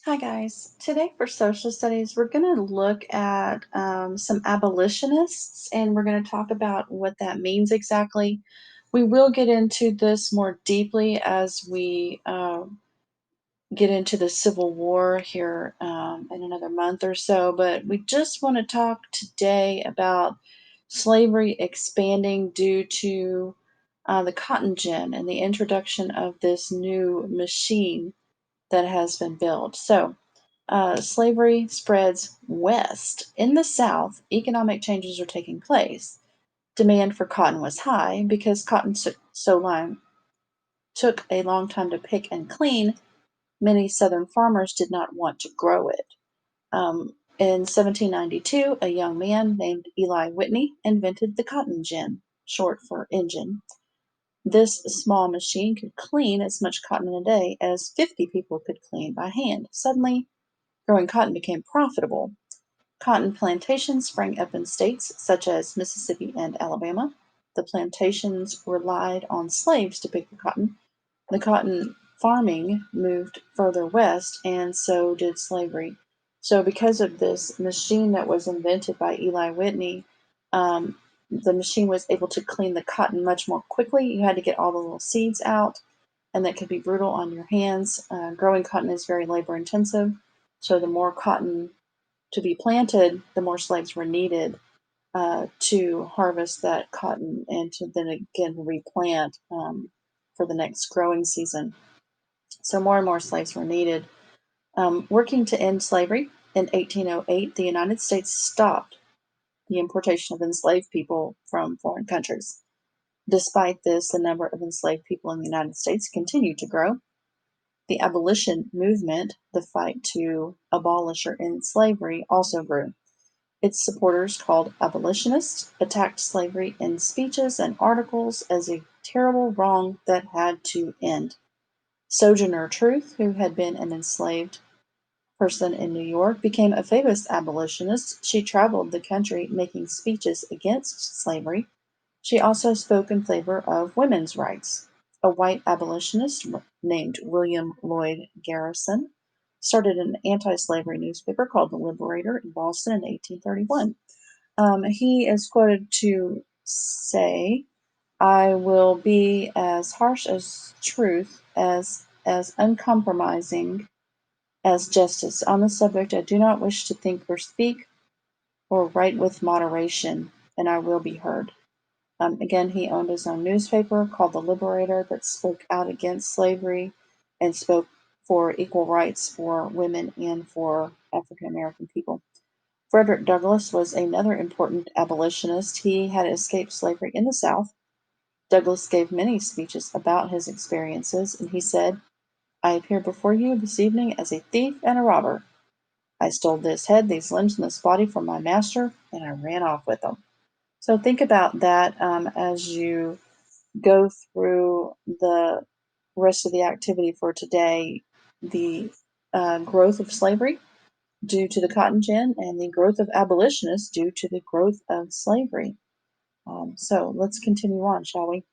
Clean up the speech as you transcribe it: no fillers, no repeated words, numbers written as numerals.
Hi, guys. Today for social studies, we're going to look at some abolitionists and we're going to talk about what that means exactly. We will get into this more deeply as we get into the Civil War here in another month or so, but we just want to talk today about slavery expanding due to the cotton gin and the introduction of this new machine that has been built. Slavery spreads west. In the South, economic changes are taking place. Demand for cotton was high because cotton took a long time to pick and clean. Many Southern farmers did not want to grow it. In 1792, a young man named Eli Whitney invented the cotton gin, short for engine. This small machine could clean as much cotton in a day as 50 people could clean by hand. Suddenly, growing cotton became profitable. Cotton plantations sprang up in states such as Mississippi and Alabama. The plantations relied on slaves to pick the cotton. The cotton farming moved further west, and so did slavery. So, because of this machine that was invented by Eli Whitney, the machine was able to clean the cotton much more quickly. You had to get all the little seeds out, and that could be brutal on your hands. Growing cotton is very labor intensive, so the more cotton to be planted, the more slaves were needed to harvest that cotton and to then again replant for the next growing season. So more and more slaves were needed. Working to end slavery in 1808, the United States stopped the importation of enslaved people from foreign countries. Despite this, the number of enslaved people in the United States continued to grow. The abolition movement, the fight to abolish or end slavery, also grew. Its supporters, called abolitionists, attacked slavery in speeches and articles as a terrible wrong that had to end. Sojourner Truth, who had been an enslaved person in New York, became a famous abolitionist. She traveled the country making speeches against slavery. She also spoke in favor of women's rights. A white abolitionist named William Lloyd Garrison started an anti slavery newspaper called The Liberator in Boston in 1831. He is quoted to say, "I will be as harsh as truth, as uncompromising as justice. On the subject, I do not wish to think or speak or write with moderation, and I will be heard." Again, he owned his own newspaper called The Liberator that spoke out against slavery and spoke for equal rights for women and for African American people. Frederick Douglass was another important abolitionist. He had escaped slavery in the South. Douglass gave many speeches about his experiences, and he said, "I appear before you this evening as a thief and a robber. I stole this head, these limbs, and this body from my master, and I ran off with them." So think about that as you go through the rest of the activity for today. The growth of slavery due to the cotton gin and the growth of abolitionists due to the growth of slavery. So let's continue on, shall we?